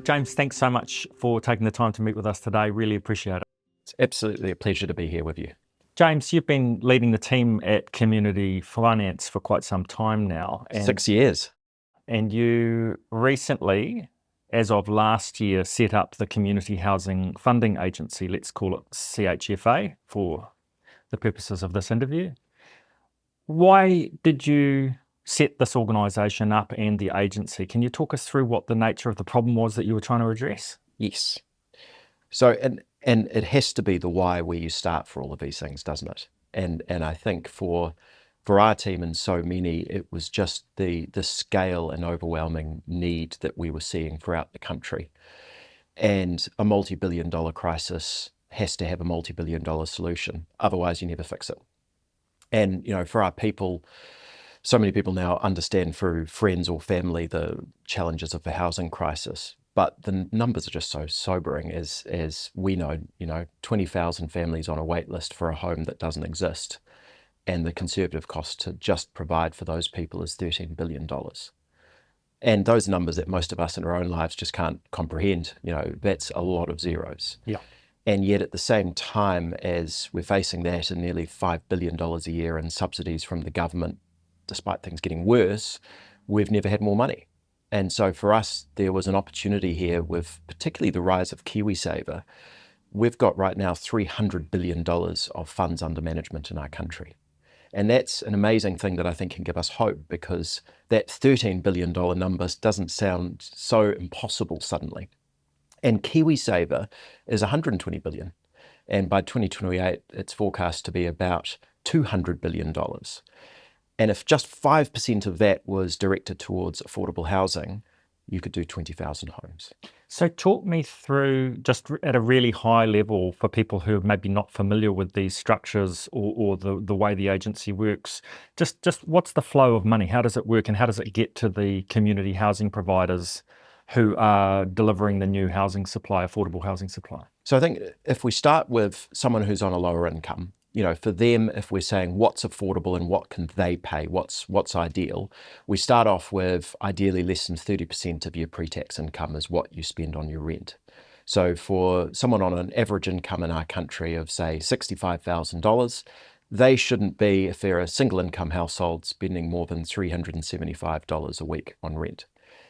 James, thanks so much for taking the time to meet with us today. Really appreciate it. It's absolutely a pleasure to be here with you. James, you've been leading the team at Community Finance for quite some time now. 6 years. And you recently, as of last year, set up the Community Housing Funding Agency, let's call it CHFA for the purposes of this interview. Why did you set this organisation up and the agency? Can you talk us through what the nature of the problem was that you were trying to address? Yes. So, and it has to be the why where you start for all of these things, doesn't it? And I think for our team and so many, it was just the scale and overwhelming need that we were seeing throughout the country. And a multi-billion-dollar crisis has to have a multi-billion-dollar solution. Otherwise, you never fix it. And, you know, for our people, so many people now understand through friends or family the challenges of the housing crisis. But the numbers are just so sobering as we know, 20,000 families on a wait list for a home that doesn't exist. And the conservative cost to just provide for those people is $13 billion. And those numbers that most of us in our own lives just can't comprehend, that's a lot of zeros. Yeah. And yet at the same time as we're facing that and nearly $5 billion a year in subsidies from the government, despite things getting worse, we've never had more money. And so for us, there was an opportunity here with particularly the rise of KiwiSaver. We've got right now $300 billion of funds under management in our country. And that's an amazing thing that I think can give us hope, because that $13 billion number doesn't sound so impossible suddenly. And KiwiSaver is $120 billion. And by 2028, it's forecast to be about $200 billion. And if just 5% of that was directed towards affordable housing, you could do 20,000 homes. So talk me through, just at a really high level, for people who are maybe not familiar with these structures or the way the agency works, just what's the flow of money? How does it work, and how does it get to the community housing providers who are delivering the new housing supply, affordable housing supply? So I think if we start with someone who's on a lower income, for them, if we're saying what's affordable and what can they pay, what's ideal, we start off with ideally less than 30% of your pre-tax income is what you spend on your rent. So for someone on an average income in our country of, say, $65,000, they shouldn't be, if they're a single income household, spending more than $375 a week on rent.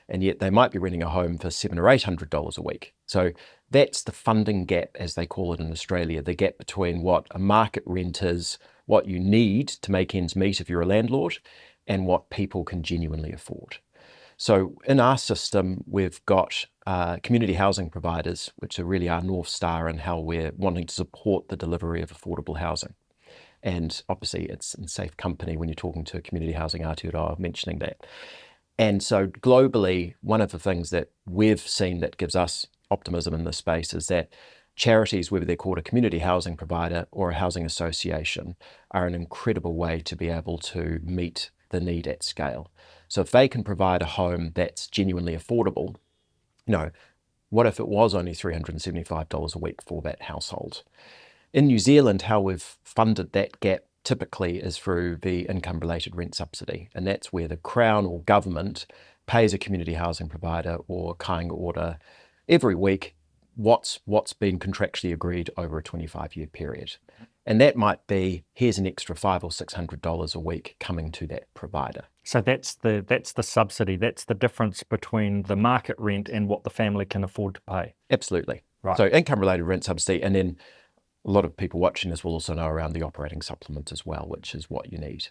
And yet they might be renting a home for $700 or $800 a week. So that's the funding gap, as they call it in Australia, the gap between what a market rent is, what you need to make ends meet if you're a landlord, and what people can genuinely afford. So in our system, we've got community housing providers, which are really our North Star in how we're wanting to support the delivery of affordable housing. And obviously it's in safe company when you're talking to community housing Aotearoa mentioning that. And so globally, one of the things that we've seen that gives us optimism in this space is that charities, whether they're called a community housing provider or a housing association, are an incredible way to be able to meet the need at scale. So if they can provide a home that's genuinely affordable, what if it was only $375 a week for that household? In New Zealand, how we've funded that gap typically is through the income-related rent subsidy, and that's where the Crown or government pays a community housing provider or kāinga order every week what's been contractually agreed over a 25-year period. And that might be, here's an extra $500 or $600 a week coming to that provider. So that's the subsidy, that's the difference between the market rent and what the family can afford to pay. Absolutely. Right. So income-related rent subsidy, and then a lot of people watching this will also know around the operating supplement as well, which is what you need.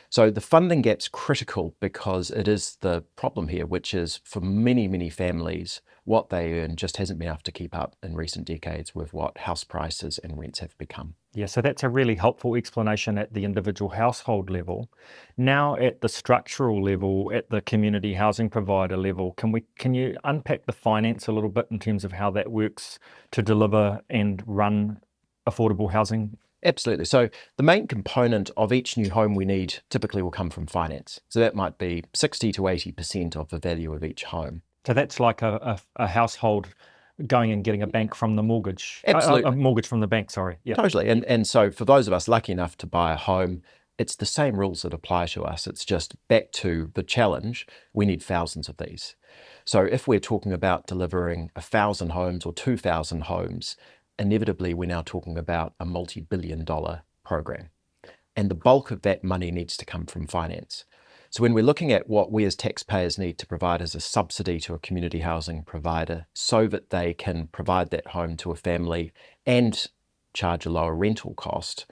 So the funding gap's critical because it is the problem here, which is for many, many families, what they earn just hasn't been enough to keep up in recent decades with what house prices and rents have become. Yeah, so that's a really helpful explanation at the individual household level. Now at the structural level, at the community housing provider level, can you unpack the finance a little bit in terms of how that works to deliver and run affordable housing? Absolutely. So the main component of each new home we need typically will come from finance. So that might be 60 to 80% of the value of each home. So that's like a household going and getting a bank from the mortgage. Absolutely. A mortgage from the bank, sorry. Yeah. Totally. And so for those of us lucky enough to buy a home, it's the same rules that apply to us. It's just back to the challenge. We need thousands of these. So if we're talking about delivering 1,000 homes or 2,000 homes, inevitably we're now talking about a multi-billion-dollar program. And the bulk of that money needs to come from finance. So when we're looking at what we as taxpayers need to provide as a subsidy to a community housing provider so that they can provide that home to a family and charge a lower rental cost,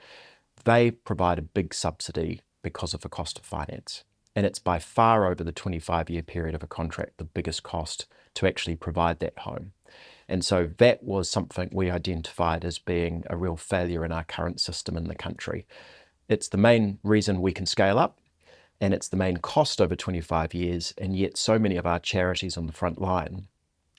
they provide a big subsidy because of the cost of finance. And it's by far over the 25-year period of a contract, the biggest cost to actually provide that home. And so that was something we identified as being a real failure in our current system in the country. It's the main reason we can scale up, and it's the main cost over 25 years, and yet so many of our charities on the front line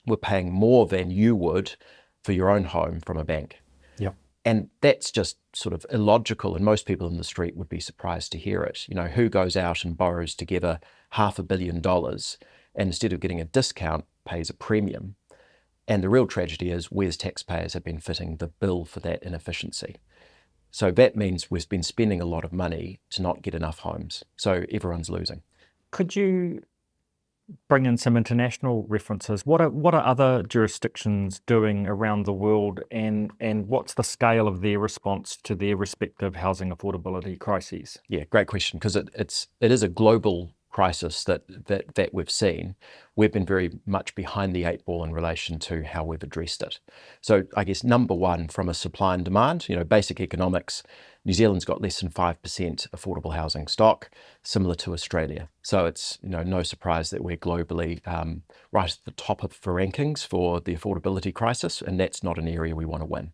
were paying more than you would for your own home from a bank. Yep. And that's just sort of illogical, and most people in the street would be surprised to hear it. You know, who goes out and borrows together $500 million and instead of getting a discount, pays a premium? And the real tragedy is we as taxpayers have been footing the bill for that inefficiency. So that means we've been spending a lot of money to not get enough homes. So everyone's losing. Could you bring in some international references? What are other jurisdictions doing around the world, and what's the scale of their response to their respective housing affordability crises? Yeah, great question, because it is a global crisis that we've seen. We've been very much behind the eight ball in relation to how we've addressed it. So I guess number one, from a supply and demand, basic economics, New Zealand's got less than 5% affordable housing stock, similar to Australia. So it's no surprise that we're globally right at the top of the rankings for the affordability crisis, and that's not an area we want to win.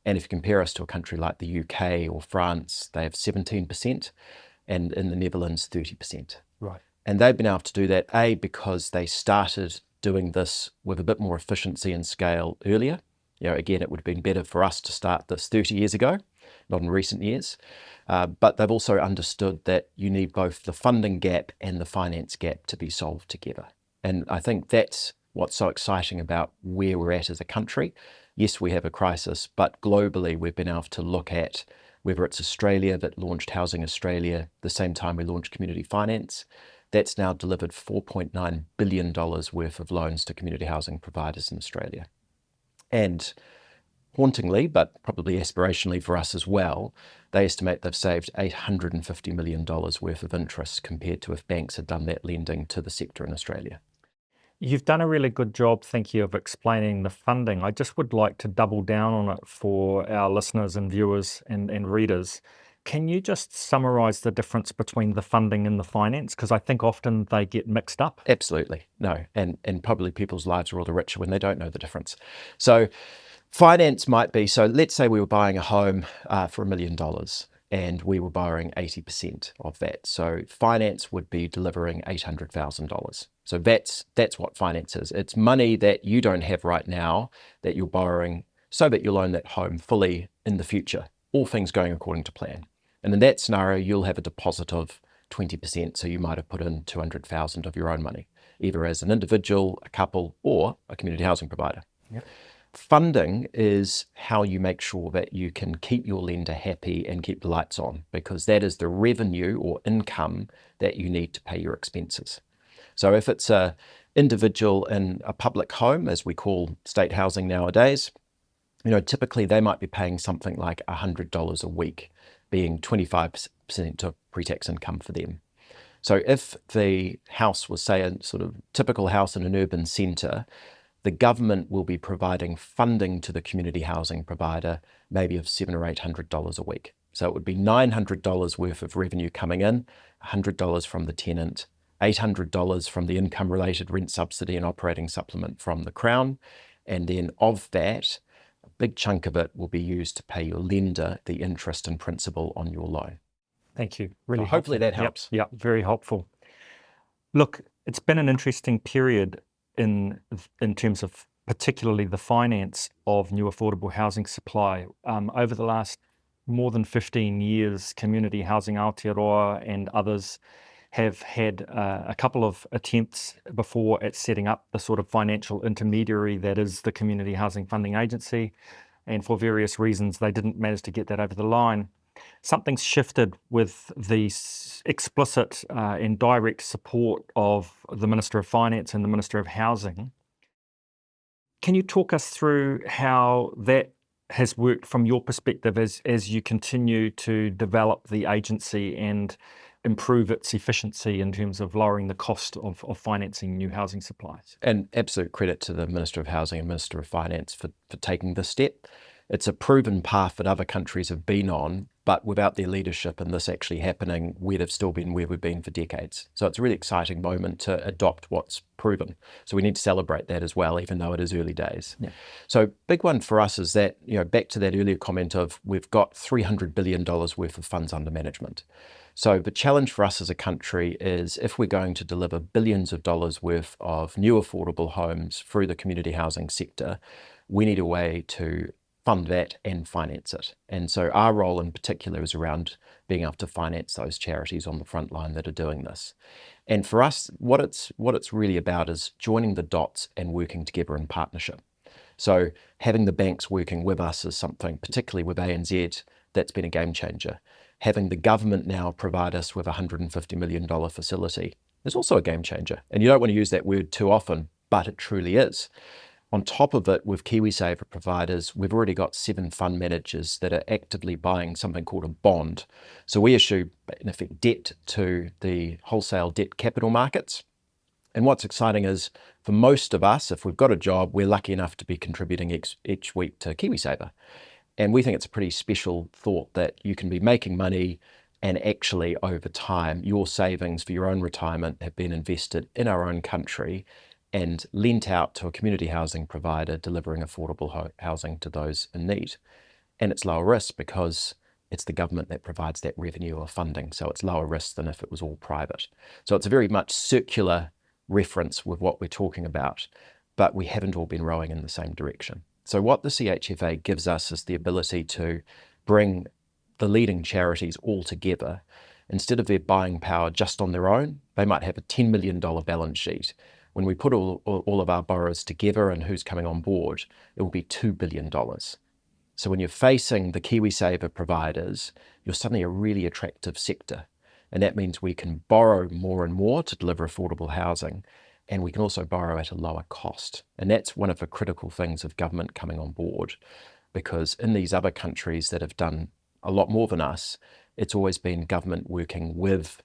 And if you compare us to a country like the UK or France, they have 17%, and in the Netherlands, 30%. Right. And they've been able to do that, A, because they started doing this with a bit more efficiency and scale earlier. Again, it would have been better for us to start this 30 years ago, not in recent years. But they've also understood that you need both the funding gap and the finance gap to be solved together. And I think that's what's so exciting about where we're at as a country. Yes, we have a crisis, but globally we've been able to look at whether it's Australia that launched Housing Australia the same time we launched Community Finance. That's now delivered $4.9 billion worth of loans to community housing providers in Australia. And hauntingly, but probably aspirationally for us as well, they estimate they've saved $850 million worth of interest compared to if banks had done that lending to the sector in Australia. You've done a really good job, thank you, of explaining the funding. I just would like to double down on it for our listeners and viewers and readers. Can you just summarize the difference between the funding and the finance? Because I think often they get mixed up. Absolutely. No. And probably people's lives are all the richer when they don't know the difference. So finance might be, so let's say we were buying a home for $1 million and we were borrowing 80% of that. So finance would be delivering $800,000. So that's what finance is. It's money that you don't have right now that you're borrowing so that you'll own that home fully in the future, all things going according to plan. And in that scenario, you'll have a deposit of 20%. So you might have put in $200,000 of your own money, either as an individual, a couple, or a community housing provider. Yep. Funding is how you make sure that you can keep your lender happy and keep the lights on, because that is the revenue or income that you need to pay your expenses. So if it's an individual in a public home, as we call state housing nowadays, typically they might be paying something like $100 a week, being 25% of pre-tax income for them. So if the house was, say, a sort of typical house in an urban centre, the government will be providing funding to the community housing provider, maybe of $700 or $800 a week. So it would be $900 worth of revenue coming in, $100 from the tenant, $800 from the income-related rent subsidy and operating supplement from the Crown. And then of that, a big chunk of it will be used to pay your lender the interest and principal on your loan. Thank you. Really Hopefully helpful. that helps. Yep, very helpful. Look, it's been an interesting period in terms of particularly the finance of new affordable housing supply. Over the last more than 15 years, Community Housing Aotearoa and others have had a couple of attempts before at setting up the sort of financial intermediary that is the Community Housing Funding Agency. And for various reasons, they didn't manage to get that over the line. something's shifted with the explicit and direct support of the Minister of Finance and the Minister of Housing. Can you talk us through how that has worked from your perspective as you continue to develop the agency and improve its efficiency in terms of lowering the cost of financing new housing supplies? And absolute credit to the Minister of Housing and Minister of Finance for taking this step. It's a proven path that other countries have been on, but without their leadership and this actually happening, we'd have still been where we've been for decades. So it's a really exciting moment to adopt what's proven. So we need to celebrate that as well, even though it is early days. Yeah. So big one for us is that, back to that earlier comment of we've got $300 billion worth of funds under management. So the challenge for us as a country is if we're going to deliver billions of dollars worth of new affordable homes through the community housing sector, we need a way to fund that and finance it. And so our role in particular is around being able to finance those charities on the front line that are doing this. And for us, what it's really about is joining the dots and working together in partnership. So having the banks working with us is something, particularly with ANZ, that's been a game changer. Having the government now provide us with a $150 million facility is also a game changer. And you don't want to use that word too often, but it truly is. On top of it, with KiwiSaver providers, we've already got 7 fund managers that are actively buying something called a bond. So we issue, in effect, debt to the wholesale debt capital markets. And what's exciting is, for most of us, if we've got a job, we're lucky enough to be contributing each week to KiwiSaver. And we think it's a pretty special thought that you can be making money and actually over time, your savings for your own retirement have been invested in our own country and lent out to a community housing provider delivering affordable housing to those in need. And it's lower risk because it's the government that provides that revenue or funding. So it's lower risk than if it was all private. So it's a very much circular reference with what we're talking about, but we haven't all been rowing in the same direction. So what the CHFA gives us is the ability to bring the leading charities all together. Instead of their buying power just on their own, they might have a $10 million balance sheet. When we put all of our borrowers together and who's coming on board, it will be $2 billion. So when you're facing the KiwiSaver providers, you're suddenly a really attractive sector. And that means we can borrow more and more to deliver affordable housing, and we can also borrow at a lower cost. And that's one of the critical things of government coming on board, because in these other countries that have done a lot more than us, it's always been government working with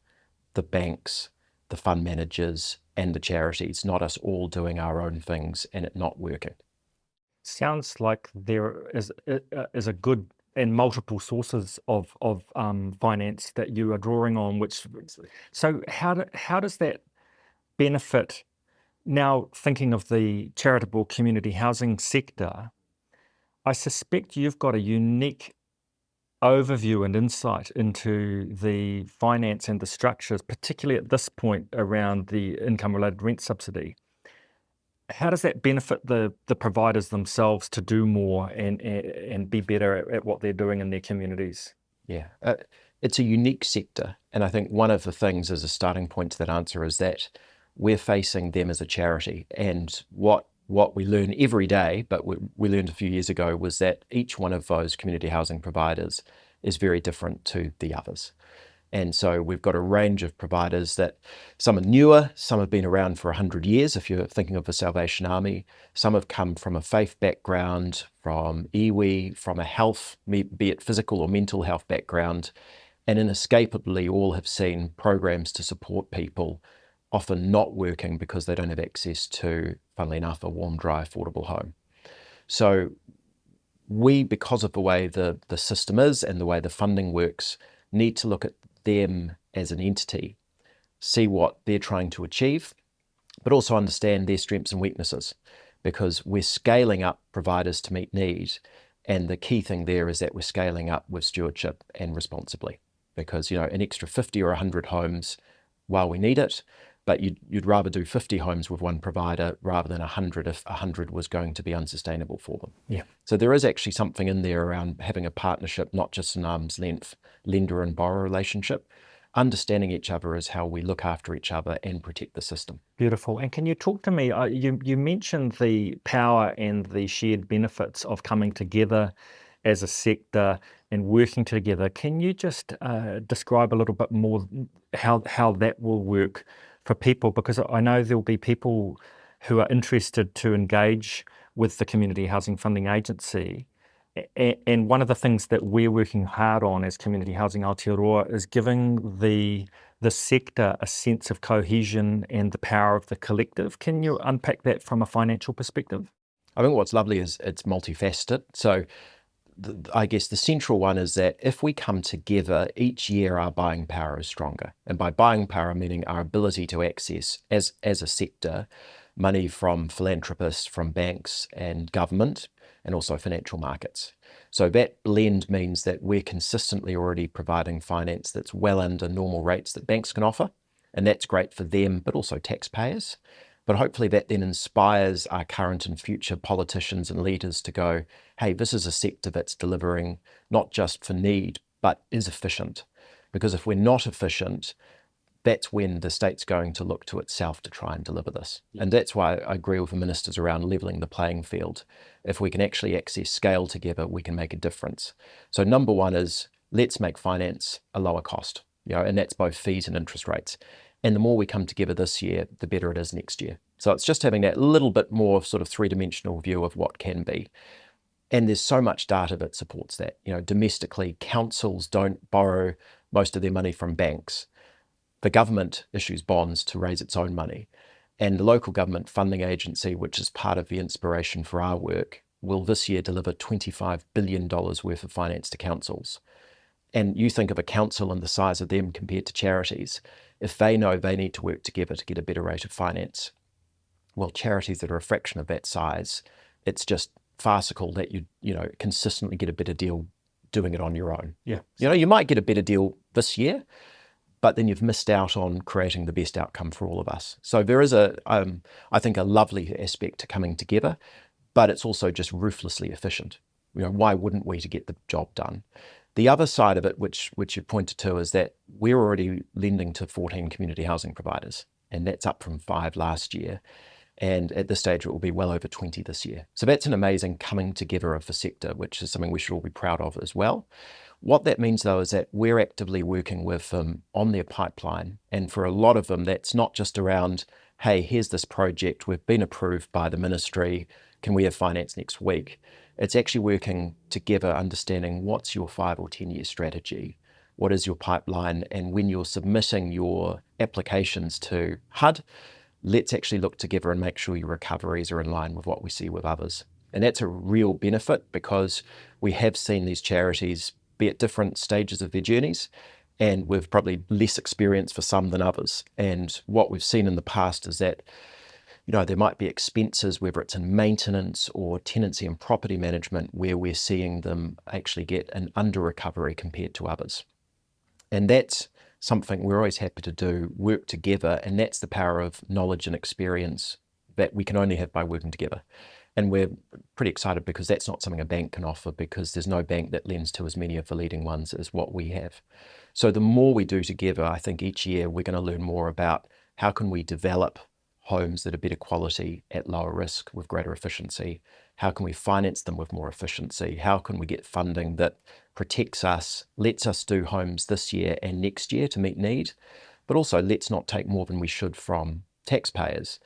the banks, the fund managers, and the charities, not us all doing our own things and it not working. Sounds like there is a good and multiple sources of finance that you are drawing on. So how does that benefit? Now, thinking of the charitable community housing sector, I suspect you've got a unique overview and insight into the finance and the structures, particularly at this point around the income-related rent subsidy. How does that benefit the providers themselves to do more and be better at what they're doing in their communities? Yeah, it's a unique sector. And I think one of the things as a starting point to that answer is that we're facing them as a charity. And what we learn every day, but we learned a few years ago, was that each one of those community housing providers is very different to the others. And so we've got a range of providers that some are newer, some have been around for 100 years, if you're thinking of the Salvation Army. Some have come from a faith background, from iwi, from a health, be it physical or mental health background. And inescapably, all have seen programs to support people often not working because they don't have access to, funnily enough, a warm, dry, affordable home. So we, because of the way the system is and the way the funding works, need to look at them as an entity, see what they're trying to achieve, but also understand their strengths and weaknesses, because we're scaling up providers to meet need. And the key thing there is that we're scaling up with stewardship and responsibly, because, an extra 50 or 100 homes, while we need it, but you'd rather do 50 homes with one provider rather than 100 if 100 was going to be unsustainable for them. Yeah. So there is actually something in there around having a partnership, not just an arm's length lender and borrower relationship. Understanding each other is how we look after each other and protect the system. Beautiful. And can you talk to me, you mentioned the power and the shared benefits of coming together as a sector and working together. Can you just describe a little bit more how that will work for people? Because I know there'll be people who are interested to engage with the Community Housing Funding Agency. And one of the things that we're working hard on as Community Housing Aotearoa is giving the sector a sense of cohesion and the power of the collective. Can you unpack that from a financial perspective? I think what's lovely is it's multifaceted. So I guess the central one is that if we come together, each year our buying power is stronger. And by buying power, meaning our ability to access, as a sector, money from philanthropists, from banks and government, and also financial markets. So that blend means that we're consistently already providing finance that's well under normal rates that banks can offer. And that's great for them, but also taxpayers. But hopefully that then inspires our current and future politicians and leaders to go, hey, this is a sector that's delivering not just for need, but is efficient. Because if we're not efficient, that's when the state's going to look to itself to try and deliver this. And that's why I agree with the ministers around levelling the playing field. If we can actually access scale together, we can make a difference. So number one is let's make finance a lower cost, and that's both fees and interest rates. And the more we come together this year, the better it is next year. So it's just having that little bit more sort of three-dimensional view of what can be. And there's so much data that supports that. Domestically, councils don't borrow most of their money from banks. The government issues bonds to raise its own money. And the local government funding agency, which is part of the inspiration for our work, will this year deliver $25 billion worth of finance to councils. And you think of a council and the size of them compared to charities. If they know they need to work together to get a better rate of finance, well, charities that are a fraction of that size, it's just farcical that you consistently get a better deal doing it on your own. Yeah. You might get a better deal this year, but then you've missed out on creating the best outcome for all of us. So there is I think, a lovely aspect to coming together, but it's also just ruthlessly efficient. Why wouldn't we to get the job done? The other side of it, which you pointed to, is that we're already lending to 14 community housing providers, and that's up from 5 last year. And at this stage, it will be well over 20 this year. So that's an amazing coming together of the sector, which is something we should all be proud of as well. What that means, though, is that we're actively working with them on their pipeline. And for a lot of them, that's not just around, hey, here's this project, we've been approved by the ministry, can we have finance next week? It's actually working together, understanding what's your 5 or 10 year strategy, what is your pipeline, and when you're submitting your applications to HUD, let's actually look together and make sure your recoveries are in line with what we see with others. And that's a real benefit because we have seen these charities be at different stages of their journeys, and we've probably less experience for some than others. And what we've seen in the past is that there might be expenses, whether it's in maintenance or tenancy and property management, where we're seeing them actually get an under recovery compared to others. And that's something we're always happy to do, work together, and that's the power of knowledge and experience that we can only have by working together. And we're pretty excited because that's not something a bank can offer, because there's no bank that lends to as many of the leading ones as what we have. So the more we do together, I think each year we're going to learn more about how can we develop homes that are better quality at lower risk with greater efficiency. How can we finance them with more efficiency? How can we get funding that protects us, lets us do homes this year and next year to meet need, but also let's not take more than we should from taxpayers,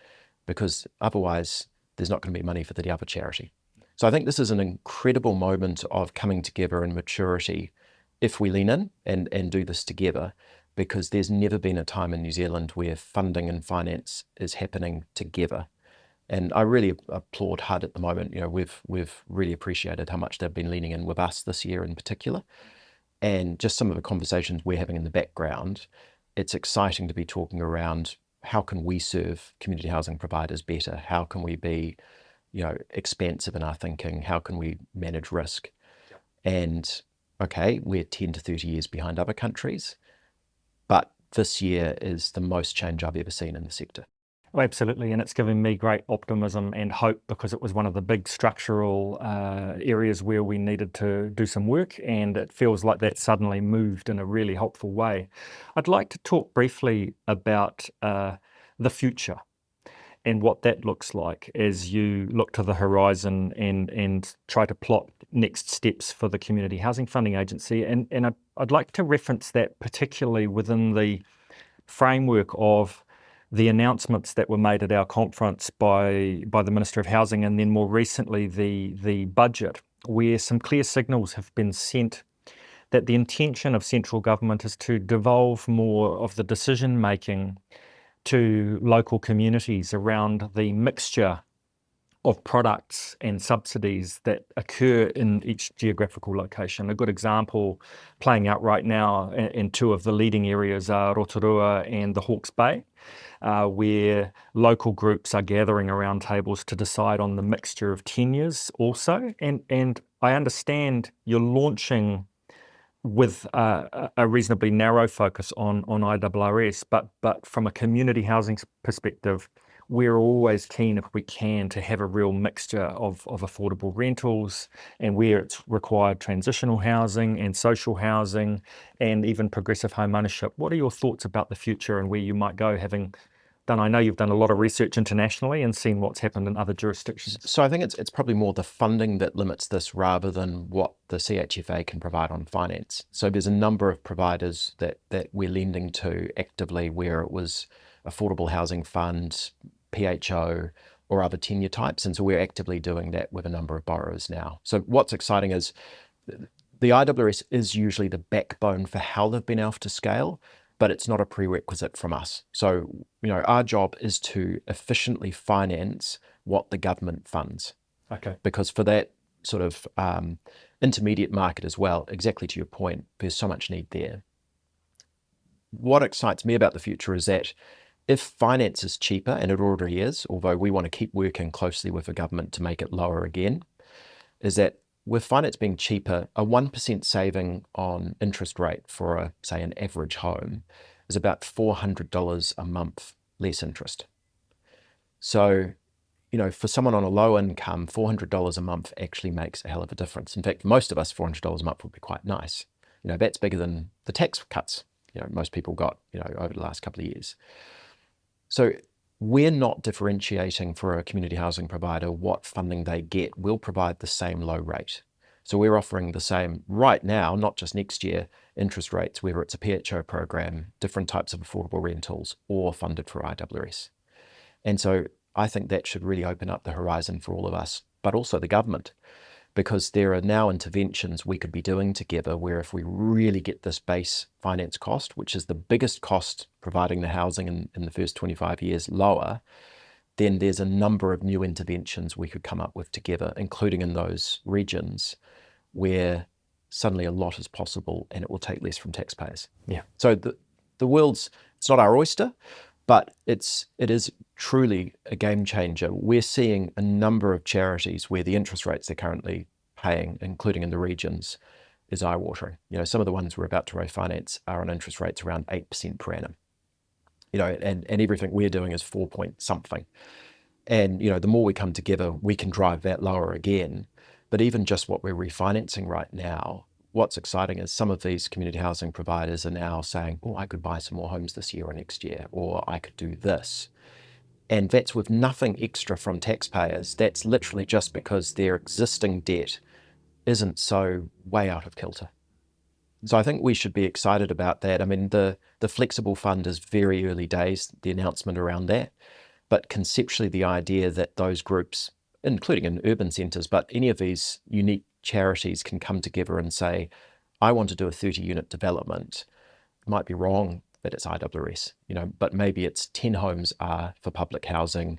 because otherwise there's not going to be money for the other charity. So I think this is an incredible moment of coming together and maturity if we lean in and do this together, because there's never been a time in New Zealand where funding and finance is happening together. And I really applaud HUD at the moment. We've really appreciated how much they've been leaning in with us this year in particular. And just some of the conversations we're having in the background, it's exciting to be talking around how can we serve community housing providers better? How can we be, expansive in our thinking? How can we manage risk? Yep. And okay, we're 10 to 30 years behind other countries, but this year is the most change I've ever seen in the sector. Oh, absolutely, and it's given me great optimism and hope, because it was one of the big structural areas where we needed to do some work, and it feels like that suddenly moved in a really helpful way. I'd like to talk briefly about the future. and what that looks like as you look to the horizon and try to plot next steps for the Community Housing Funding Agency. And I'd like to reference that particularly within the framework of the announcements that were made at our conference by the Minister of Housing, and then more recently the budget, where some clear signals have been sent that the intention of central government is to devolve more of the decision making to local communities around the mixture of products and subsidies that occur in each geographical location. A good example playing out right now in two of the leading areas are Aotearoa and the Hawke's Bay, where local groups are gathering around tables to decide on the mixture of tenures also. And I understand you're launching with a reasonably narrow focus on IRRS, but from a community housing perspective, we're always keen, if we can, to have a real mixture of affordable rentals, and where it's required, transitional housing and social housing and even progressive home ownership. What are your thoughts about the future and where you might go, having done, I know you've done a lot of research internationally and seen what's happened in other jurisdictions? So I think it's probably more the funding that limits this rather than what the CHFA can provide on finance. So there's a number of providers that we're lending to actively, where it was affordable housing fund, PHO, or other tenure types. And so we're actively doing that with a number of borrowers now. So what's exciting is the IRRS is usually the backbone for how they've been able to scale, but it's not a prerequisite from us. So, our job is to efficiently finance what the government funds. Okay. Because for that sort of intermediate market as well, exactly to your point, there's so much need there. What excites me about the future is that if finance is cheaper, and it already is, although we want to keep working closely with the government to make it lower again, is that with finance being cheaper, a 1% saving on interest rate for, say, an average home is about $400 a month less interest. So, for someone on a low income, $400 a month actually makes a hell of a difference. In fact, for most of us, $400 a month would be quite nice. That's bigger than the tax cuts, most people got, over the last couple of years. So we're not differentiating for a community housing provider what funding they get. We'll provide the same low rate. So we're offering the same right now, not just next year, interest rates, whether it's a PHO program, different types of affordable rentals, or funded for IRRS. And so I think that should really open up the horizon for all of us, but also the government, because there are now interventions we could be doing together where if we really get this base finance cost, which is the biggest cost providing the housing in the first 25 years, lower, then there's a number of new interventions we could come up with together, including in those regions where suddenly a lot is possible and it will take less from taxpayers. Yeah. So the world's, it's not our oyster, but it is truly a game changer. We're seeing a number of charities where the interest rates they're currently paying, including in the regions, is eye-watering. Some of the ones we're about to refinance are on interest rates around 8% per annum. And everything we're doing is 4 point something. And the more we come together, we can drive that lower again. But even just what we're refinancing right now, what's exciting is some of these community housing providers are now saying, oh, I could buy some more homes this year or next year, or I could do this. And that's with nothing extra from taxpayers. That's literally just because their existing debt isn't so way out of kilter. So I think we should be excited about that. I mean, the flexible fund is very early days, the announcement around that. But conceptually, the idea that those groups, including in urban centres, but any of these unique charities can come together and say, I want to do a 30-unit development. It might be wrong that it's IRRS, but maybe it's 10 homes are for public housing,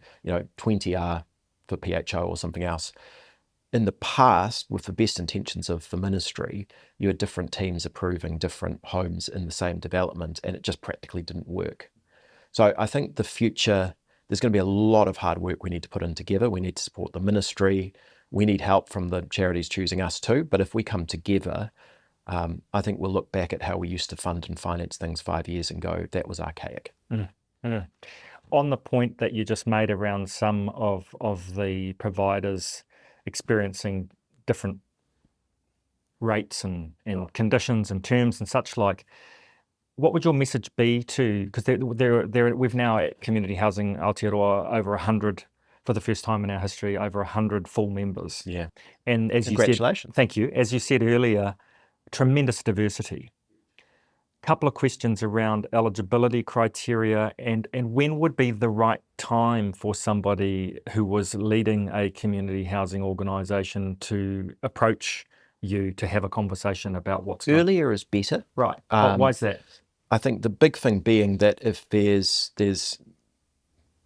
20 are for PHO or something else. In the past, with the best intentions of the ministry, you had different teams approving different homes in the same development, and it just practically didn't work. So I think the future, there's going to be a lot of hard work we need to put in together. We need to support the ministry. We need help from the charities choosing us too. But if we come together, I think we'll look back at how we used to fund and finance things 5 years and go, that was archaic. On the point that you just made around some of the providers experiencing different rates and conditions and terms and such like, what would your message be to, because we've now at Community Housing Aotearoa over 100, for the first time in our history, over 100 full members. Yeah. And as you said, Congratulations. thank you. As you said earlier, tremendous diversity. Couple of questions around eligibility criteria and when would be the right time for somebody who was leading a community housing organisation to approach you to have a conversation about what's Earlier is better. right. Why is that? I think the big thing being that if there's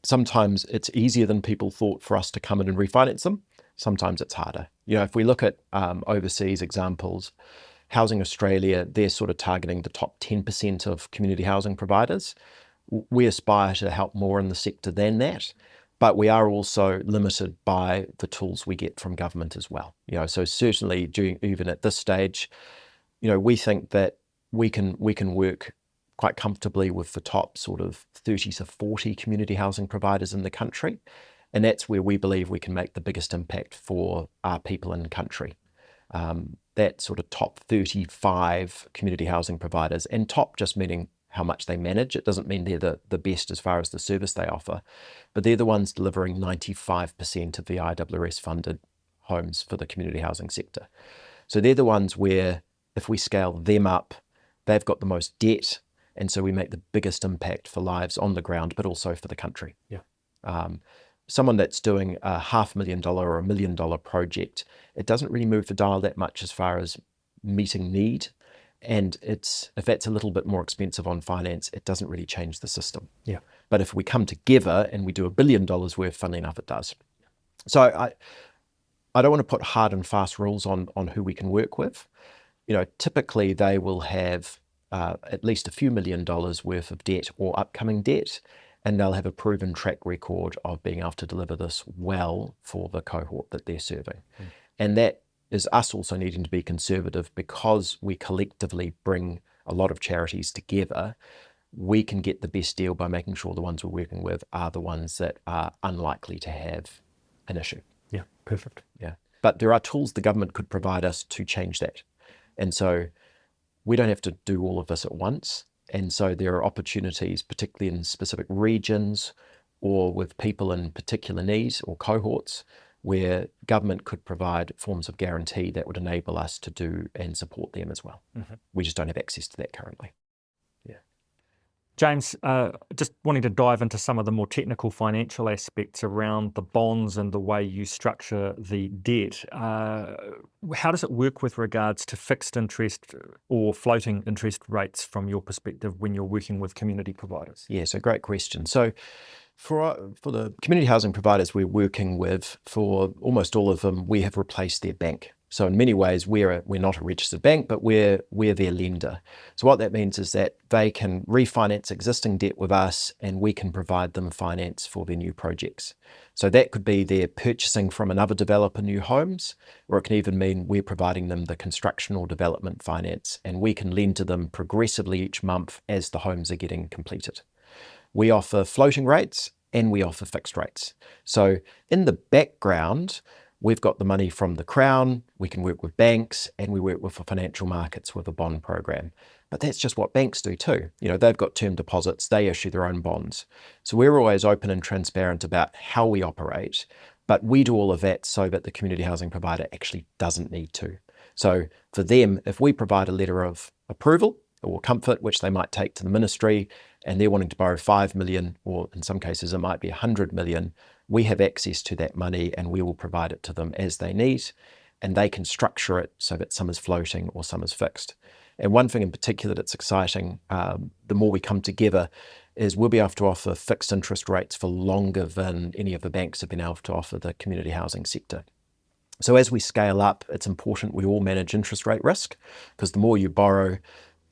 sometimes it's easier than people thought for us to come in and refinance them. Sometimes it's harder. If we look at overseas examples, Housing Australia, they're sort of targeting the top 10% of community housing providers. We aspire to help more in the sector than that, but we are also limited by the tools we get from government as well. So certainly even at this stage, we think that we can work quite comfortably with the top sort of 30 to 40 community housing providers in the country. And that's where we believe we can make the biggest impact for our people in the country. That sort of top 35 community housing providers, and top just meaning how much they manage. It doesn't mean they're the best as far as the service they offer, but they're the ones delivering 95% of the IRS funded homes for the community housing sector. So they're the ones where if we scale them up, they've got the most debt, and so we make the biggest impact for lives on the ground, but also for the country. Yeah. Someone that's doing a $500,000 or $1 million project, it doesn't really move the dial that much as far as meeting need. And if that's a little bit more expensive on finance, it doesn't really change the system. Yeah. But if we come together and we do $1 billion worth, funnily enough, it does. So I don't want to put hard and fast rules on who we can work with. Typically they will have at least a few $1 million worth of debt or upcoming debt, and they'll have a proven track record of being able to deliver this well for the cohort that they're serving. And that is us also needing to be conservative because we collectively bring a lot of charities together. We can get the best deal by making sure the ones we're working with are the ones that are unlikely to have an issue. Yeah, perfect. Yeah. But there are tools the government could provide us to change that. And so we don't have to do all of this at once. And so there are opportunities, particularly in specific regions or with people in particular needs or cohorts, where government could provide forms of guarantee that would enable us to do and support them as well. Mm-hmm. We just don't have access to that currently. Yeah. James, just wanting to dive into some of the more technical financial aspects around the bonds and the way you structure the debt. How does it work with regards to fixed interest or floating interest rates from your perspective when you're working with community providers? Yeah, so great question. So for the community housing providers we're working with, for almost all of them, we have replaced their bank. So in many ways, we're not a registered bank, but we're their lender. So what that means is that they can refinance existing debt with us, and we can provide them finance for their new projects. So that could be they're purchasing from another developer new homes, or it can even mean we're providing them the construction or development finance, and we can lend to them progressively each month as the homes are getting completed. We offer floating rates and we offer fixed rates. So in the background, we've got the money from the Crown, we can work with banks, and we work with the financial markets with a bond program. But that's just what banks do too. They've got term deposits, they issue their own bonds. So we're always open and transparent about how we operate, but we do all of that so that the community housing provider actually doesn't need to. So for them, if we provide a letter of approval or comfort, which they might take to the ministry, and they're wanting to borrow 5 million, or in some cases it might be 100 million, we have access to that money and we will provide it to them as they need, and they can structure it so that some is floating or some is fixed. And one thing in particular that's exciting, the more we come together, is we'll be able to offer fixed interest rates for longer than any of the banks have been able to offer the community housing sector. So as we scale up, it's important we all manage interest rate risk, because the more you borrow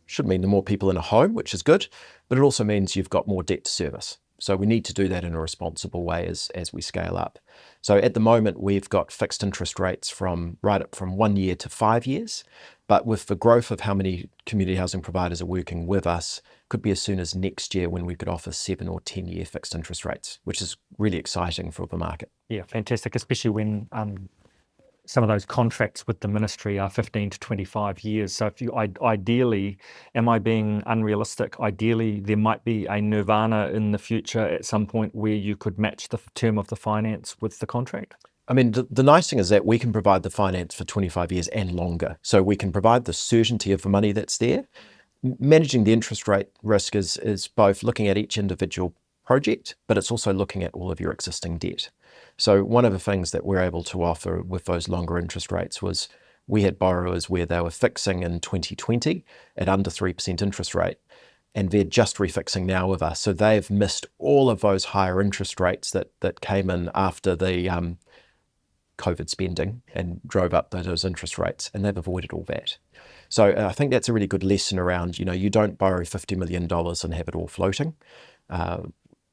should mean the more people in a home, which is good, but it also means you've got more debt to service. So we need to do that in a responsible way as we scale up. So at the moment, we've got fixed interest rates right up from 1 year to 5 years. But with the growth of how many community housing providers are working with us, could be as soon as next year when we could offer 7 or 10 year fixed interest rates, which is really exciting for the market. Yeah, fantastic, especially when some of those contracts with the ministry are 15 to 25 years. So if you ideally, am I being unrealistic? Ideally, there might be a nirvana in the future at some point where you could match the term of the finance with the contract. I mean, the nice thing is that we can provide the finance for 25 years and longer. So we can provide the certainty of the money that's there. Managing the interest rate risk is both looking at each individual project, but it's also looking at all of your existing debt. So one of the things that we're able to offer with those longer interest rates was we had borrowers where they were fixing in 2020 at under 3% interest rate, and they're just refixing now with us. So they've missed all of those higher interest rates that came in after the COVID spending and drove up those interest rates, and they've avoided all that. So I think that's a really good lesson around, you don't borrow $50 million and have it all floating.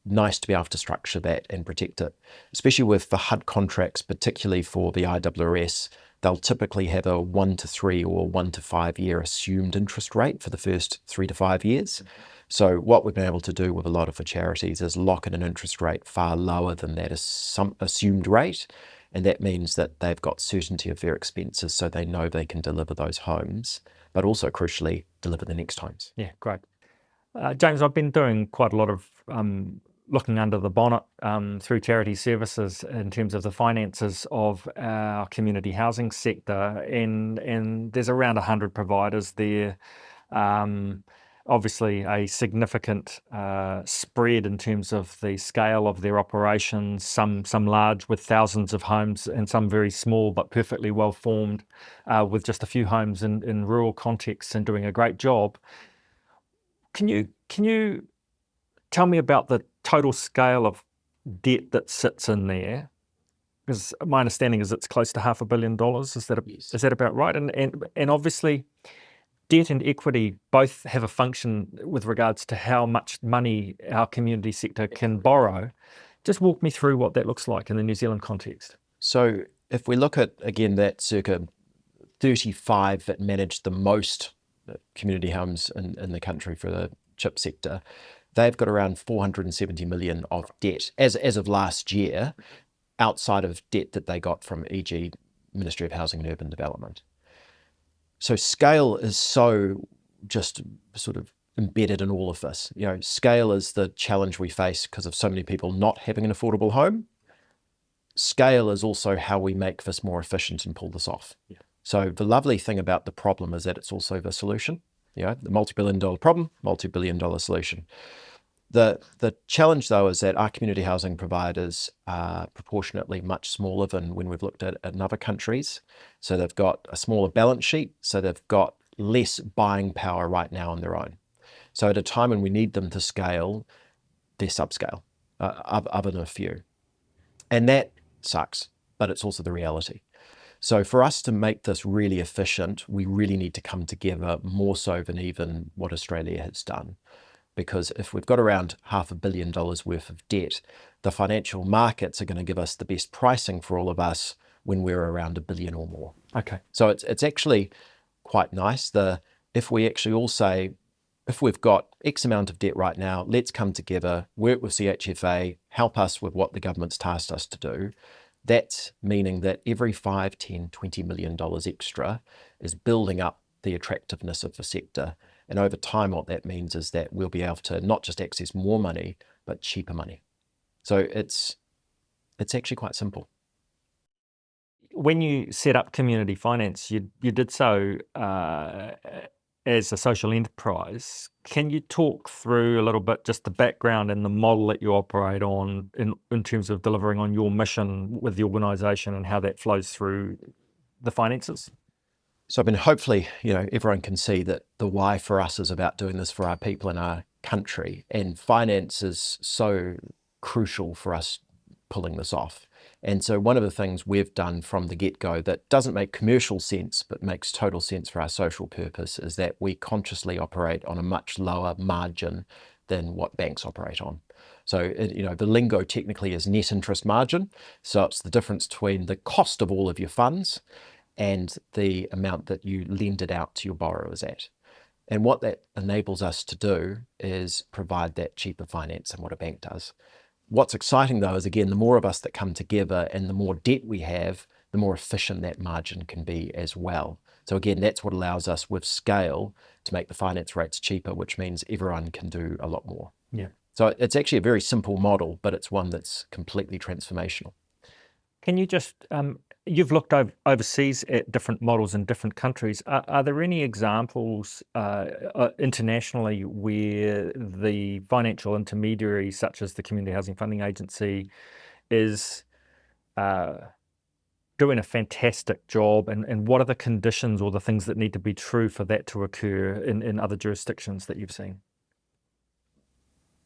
Nice to be able to structure that and protect it, especially with the HUD contracts, particularly for the IRRS. They'll typically have a 1 to 3 or 1 to 5 year assumed interest rate for the first 3 to 5 years. So what we've been able to do with a lot of the charities is lock in an interest rate far lower than that assumed rate. And that means that they've got certainty of their expenses, so they know they can deliver those homes, but also crucially deliver the next homes. Yeah, great. James, I've been doing quite a lot of looking under the bonnet through charity services in terms of the finances of our community housing sector, and there's around 100 providers there. Obviously a significant spread in terms of the scale of their operations, some large with thousands of homes and some very small but perfectly well formed with just a few homes in rural contexts and doing a great job. Can you tell me about the total scale of debt that sits in there? Because my understanding is it's close to $500 million. Is that about right? And obviously, debt and equity both have a function with regards to how much money our community sector can borrow. Just walk me through what that looks like in the New Zealand context. So if we look at, again, that circa 35 that manage the most community homes in the country for the CHIP sector, they've got around 470 million of debt as of last year, outside of debt that they got from e.g. Ministry of Housing and Urban Development. So scale is so just sort of embedded in all of this. Scale is the challenge we face because of so many people not having an affordable home. Scale is also how we make this more efficient and pull this off. Yeah. So the lovely thing about the problem is that it's also the solution. The multi-billion-dollar problem, multi-billion-dollar solution. The challenge, though, is that our community housing providers are proportionately much smaller than when we've looked at in other countries. So they've got a smaller balance sheet, so they've got less buying power right now on their own. So at a time when we need them to scale, they're subscale, other than a few. And that sucks, but it's also the reality. So for us to make this really efficient, we really need to come together more so than even what Australia has done. Because if we've got around $500 million worth of debt, the financial markets are going to give us the best pricing for all of us when we're around $1 billion or more. Okay. So it's actually quite nice. If we actually all say, if we've got X amount of debt right now, let's come together, work with CHFA, help us with what the government's tasked us to do. That's meaning that every $5, $10, $20 million extra is building up the attractiveness of the sector. And over time, what that means is that we'll be able to not just access more money, but cheaper money. So it's actually quite simple. When you set up community finance, you did so as a social enterprise. Can you talk through a little bit just the background and the model that you operate on in terms of delivering on your mission with the organisation and how that flows through the finances? So I mean, hopefully, everyone can see that the why for us is about doing this for our people in our country, and finance is so crucial for us pulling this off. And so one of the things we've done from the get-go that doesn't make commercial sense, but makes total sense for our social purpose, is that we consciously operate on a much lower margin than what banks operate on. So, the lingo technically is net interest margin. So it's the difference between the cost of all of your funds and the amount that you lend it out to your borrowers at. And what that enables us to do is provide that cheaper finance than what a bank does. What's exciting, though, is, again, the more of us that come together and the more debt we have, the more efficient that margin can be as well. So again, that's what allows us with scale to make the finance rates cheaper, which means everyone can do a lot more. Yeah. So it's actually a very simple model, but it's one that's completely transformational. Can you just, you've looked overseas at different models in different countries. Are there any examples internationally where the financial intermediary, such as the Community Housing Funding Agency, is doing a fantastic job? And what are the conditions or the things that need to be true for that to occur in other jurisdictions that you've seen?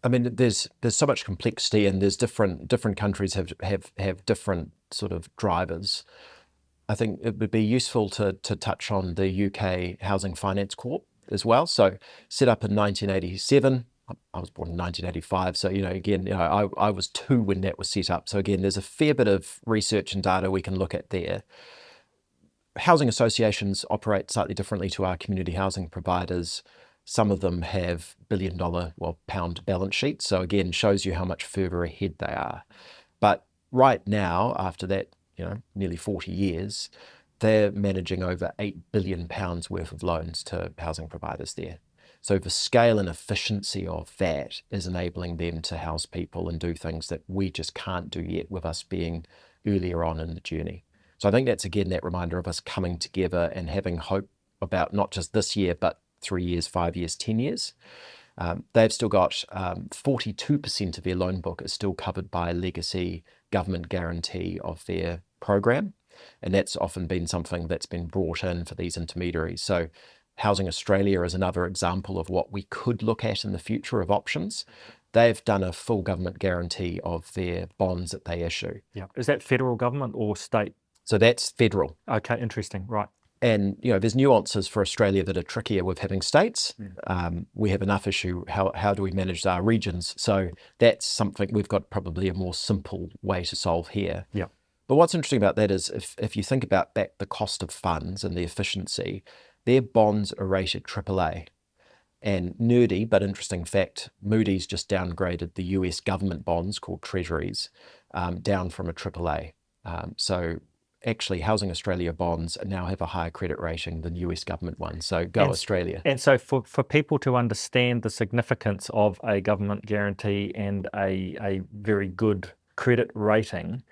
I mean, there's so much complexity, and there's different countries have different sort of drivers. I think it would be useful to touch on the UK Housing Finance Corp as well. So set up in 1987. I was born in 1985. So, I was 2 when that was set up. So again, there's a fair bit of research and data we can look at there. Housing associations operate slightly differently to our community housing providers. Some of them have billion-dollar, pound balance sheets. So again, shows you how much further ahead they are. But right now, after that, nearly 40 years, they're managing over £8 billion worth of loans to housing providers there. So the scale and efficiency of that is enabling them to house people and do things that we just can't do yet, with us being earlier on in the journey. So I think that's, again, that reminder of us coming together and having hope about not just this year, but 3 years, 5 years, 10 years. They've still got 42% of their loan book is still covered by legacy government guarantee of their program. And that's often been something that's been brought in for these intermediaries. So Housing Australia is another example of what we could look at in the future of options. They've done a full government guarantee of their bonds that they issue. Yeah. Is that federal government or state? So that's federal. Okay, interesting. Right. And there's nuances for Australia that are trickier with having states. We have enough issue. How do we manage our regions? So that's something we've got probably a more simple way to solve here. Yeah. But what's interesting about that is if you think about back the cost of funds and the efficiency, their bonds are rated AAA. And nerdy but interesting fact, Moody's just downgraded the US government bonds called Treasuries down from a AAA. So actually, Housing Australia bonds now have a higher credit rating than US government ones. So Australia. And so for people to understand the significance of a government guarantee and a very good credit rating,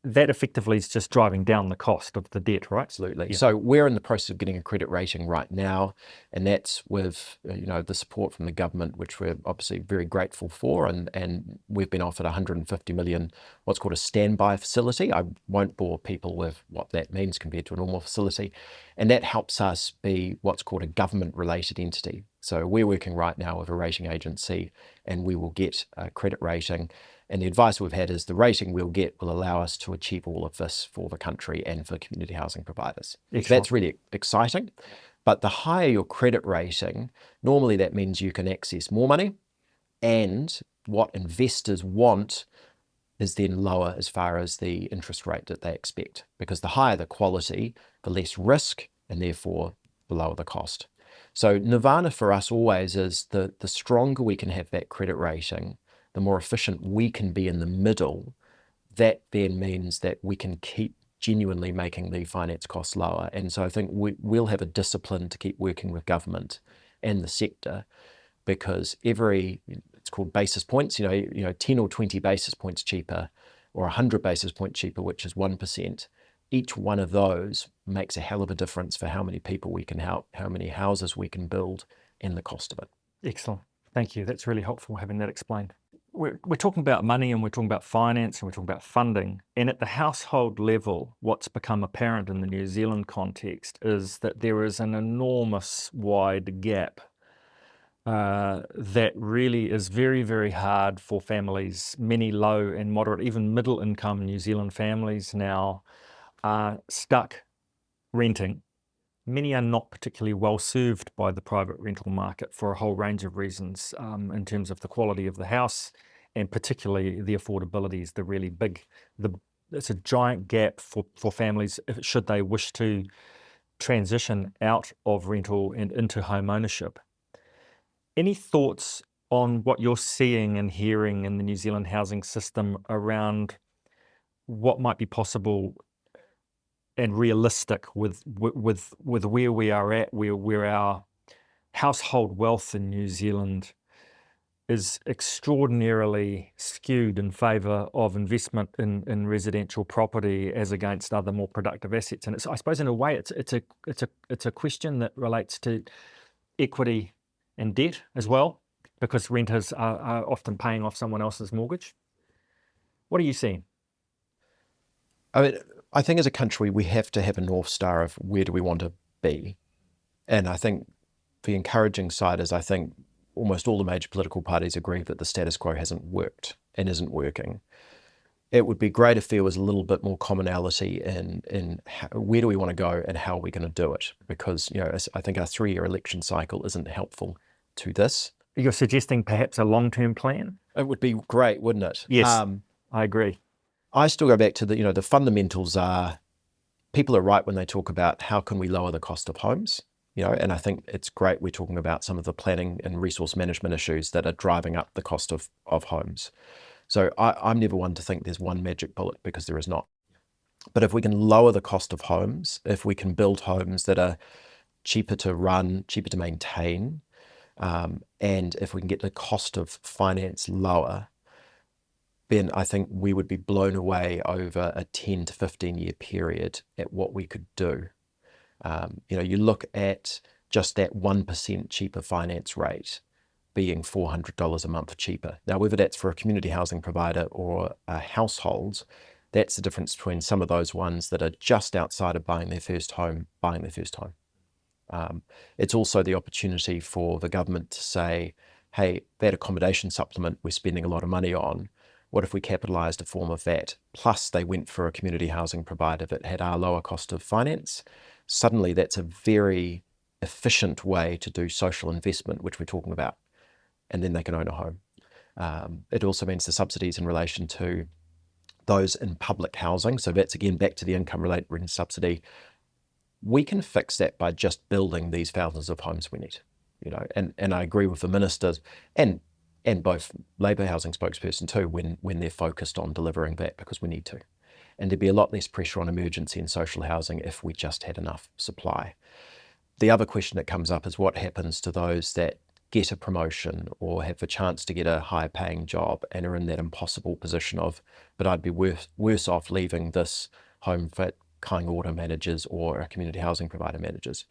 that effectively is just driving down the cost of the debt, right? Absolutely. Yeah. So we're in the process of getting a credit rating right now, and that's with the support from the government, which we're obviously very grateful for, and we've been offered 150 million, what's called a standby facility. I won't bore people with what that means compared to a normal facility, and that helps us be what's called a government-related entity. So we're working right now with a rating agency, and we will get a credit rating. And the advice we've had is the rating we'll get will allow us to achieve all of this for the country and for community housing providers. So that's really exciting. But the higher your credit rating, normally that means you can access more money, and what investors want is then lower as far as the interest rate that they expect. Because the higher the quality, the less risk, and therefore the lower the cost. So nirvana for us always is the stronger we can have that credit rating, the more efficient we can be in the middle. That then means that we can keep genuinely making the finance costs lower. And so I think we'll have a discipline to keep working with government and the sector, because it's called basis points, 10 or 20 basis points cheaper, or 100 basis points cheaper, which is 1%. Each one of those makes a hell of a difference for how many people we can help, how many houses we can build, and the cost of it. Excellent. Thank you. That's really helpful having that explained. We're talking about money, and we're talking about finance, and we're talking about funding. And at the household level, what's become apparent in the New Zealand context is that there is an enormous wide gap that really is very, very hard for families. Many low and moderate, even middle income New Zealand families now are stuck renting. Many are not particularly well served by the private rental market for a whole range of reasons, in terms of the quality of the house, and particularly the affordability is the really big. It's a giant gap for families should they wish to transition out of rental and into home ownership. Any thoughts on what you're seeing and hearing in the New Zealand housing system around what might be possible and realistic with where we are at, where our household wealth in New Zealand is extraordinarily skewed in favour of investment in residential property as against other more productive assets. And I suppose in a way it's a question that relates to equity and debt as well, because renters are often paying off someone else's mortgage. What are you seeing? I mean, I think as a country, we have to have a North Star of where do we want to be. And I think the encouraging side is I think almost all the major political parties agree that the status quo hasn't worked and isn't working. It would be great if there was a little bit more commonality in where do we want to go and how are we going to do it? Because, I think our 3-year election cycle isn't helpful to this. You're suggesting perhaps a long-term plan? It would be great, wouldn't it? Yes, I agree. I still go back to the fundamentals are, people are right when they talk about how can we lower the cost of homes, and I think it's great we're talking about some of the planning and resource management issues that are driving up the cost of homes. So I'm never one to think there's one magic bullet, because there is not. But if we can lower the cost of homes, if we can build homes that are cheaper to run, cheaper to maintain, and if we can get the cost of finance lower, then I think we would be blown away over a 10 to 15 year period at what we could do. You look at just that 1% cheaper finance rate being $400 a month cheaper. Now, whether that's for a community housing provider or a household, that's the difference between some of those ones that are just outside of buying their first home. It's also the opportunity for the government to say, hey, that accommodation supplement we're spending a lot of money on, what if we capitalised a form of that, plus they went for a community housing provider that had our lower cost of finance? Suddenly that's a very efficient way to do social investment, which we're talking about, and then they can own a home. It also means the subsidies in relation to those in public housing. So that's again back to the income related rent subsidy. We can fix that by just building these thousands of homes we need, and I agree with the ministers and both Labour housing spokesperson too, when they're focused on delivering that, because we need to. And there'd be a lot less pressure on emergency and social housing if we just had enough supply. The other question that comes up is what happens to those that get a promotion or have the chance to get a higher paying job and are in that impossible position of, but I'd be worse off leaving this home for Kāinga Ora managers or a community housing provider managers.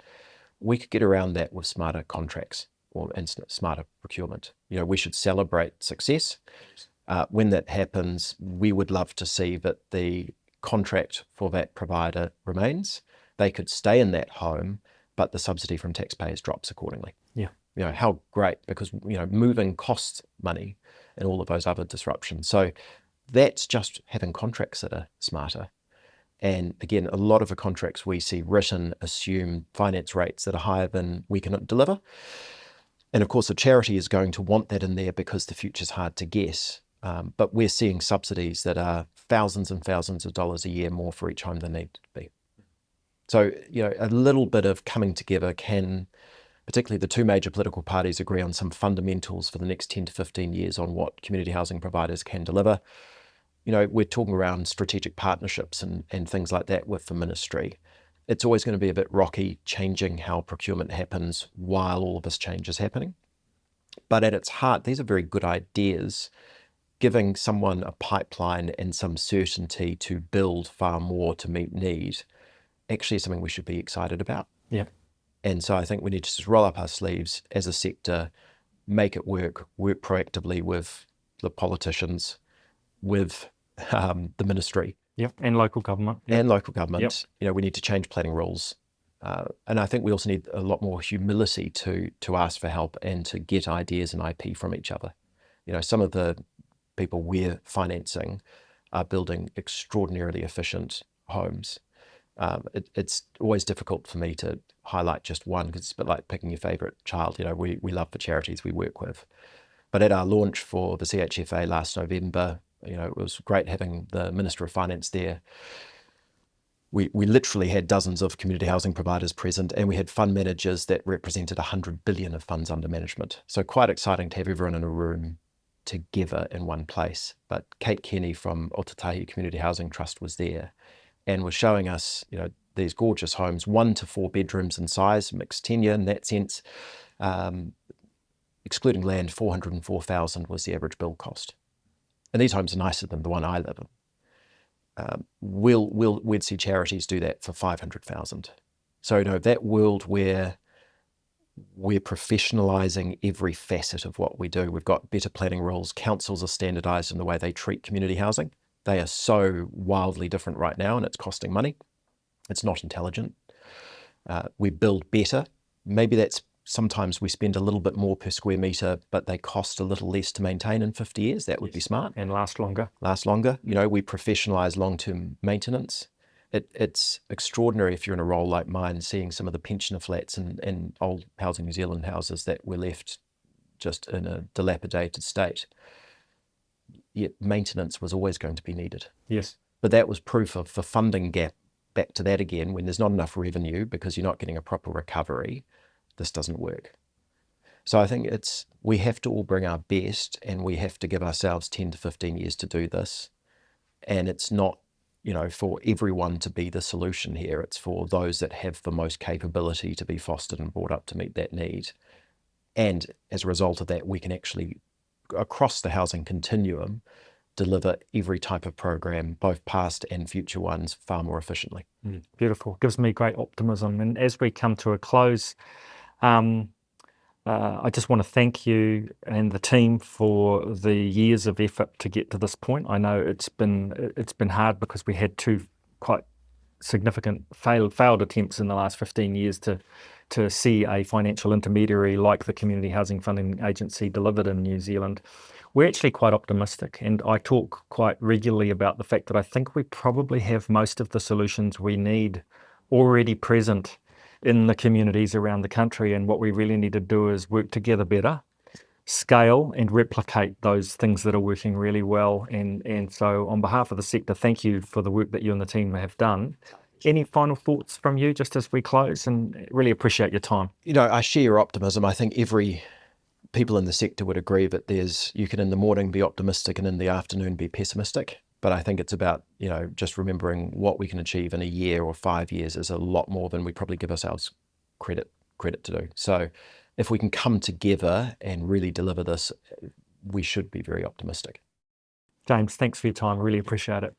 We could get around that with smarter contracts and smarter procurement. We should celebrate success. When that happens, we would love to see that the contract for that provider remains. They could stay in that home, but the subsidy from taxpayers drops accordingly. Yeah. How great, because, moving costs money and all of those other disruptions. So that's just having contracts that are smarter. And again, a lot of the contracts we see written assume finance rates that are higher than we can deliver. And of course, the charity is going to want that in there because the future's hard to guess. But we're seeing subsidies that are thousands and thousands of dollars a year more for each home than they need to be. So, a little bit of coming together can, particularly the two major political parties, agree on some fundamentals for the next 10 to 15 years on what community housing providers can deliver. We're talking around strategic partnerships and things like that with the ministry. It's always going to be a bit rocky changing how procurement happens while all of this change is happening. But at its heart, these are very good ideas. Giving someone a pipeline and some certainty to build far more to meet need actually is something we should be excited about. Yeah. And so I think we need to just roll up our sleeves as a sector, make it work proactively with the politicians, with the ministry. Yep. And local government. Yep. And local government. Yep. We need to change planning rules. And I think we also need a lot more humility to ask for help and to get ideas and IP from each other. Some of the people we're financing are building extraordinarily efficient homes. It's always difficult for me to highlight just one, because it's a bit like picking your favourite child. We love the charities we work with. But at our launch for the CHFA last November, it was great having the Minister of Finance there. We literally had dozens of community housing providers present, and we had fund managers that represented 100 billion of funds under management. So quite exciting to have everyone in a room together in one place. But Kate Kenny from Aotearoa Community Housing Trust was there, and was showing us, these gorgeous homes, 1 to 4 bedrooms in size, mixed tenure in that sense. Excluding land, 404,000 was the average build cost. And these homes are nicer than the one I live in. We'd see charities do that for 500,000. So that world where we're professionalising every facet of what we do. We've got better planning rules. Councils are standardised in the way they treat community housing. They are so wildly different right now, and it's costing money. It's not intelligent. We build better. Maybe that's sometimes we spend a little bit more per square metre, but they cost a little less to maintain in 50 years. That would be smart. And last longer. Last longer. We professionalise long-term maintenance. It's extraordinary if you're in a role like mine, seeing some of the pensioner flats and old Housing New Zealand houses that were left just in a dilapidated state. Yet maintenance was always going to be needed. Yes. But that was proof of the funding gap. Back to that again, when there's not enough revenue because you're not getting a proper recovery, this doesn't work. So I think we have to all bring our best, and we have to give ourselves 10 to 15 years to do this. And it's not for everyone to be the solution here. It's for those that have the most capability to be fostered and brought up to meet that need. And as a result of that, we can actually, across the housing continuum, deliver every type of program, both past and future ones, far more efficiently. Beautiful. Gives me great optimism. And as we come to a close, I just want to thank you and the team for the years of effort to get to this point. I know it's been hard because we had 2 quite significant failed attempts in the last 15 years to see a financial intermediary like the Community Housing Funding Agency delivered in New Zealand. We're actually quite optimistic, and I talk quite regularly about the fact that I think we probably have most of the solutions we need already present in the communities around the country, and what we really need to do is work together better, scale and replicate those things that are working really well. And so on behalf of the sector, thank you for the work that you and the team have done. Any final thoughts from you just as we close? And really appreciate your time. I share your optimism. I think people in the sector would agree that you can in the morning be optimistic and in the afternoon be pessimistic. But I think it's about, just remembering what we can achieve in a year or 5 years is a lot more than we probably give ourselves credit to do. So if we can come together and really deliver this, we should be very optimistic. James, thanks for your time. Really appreciate it.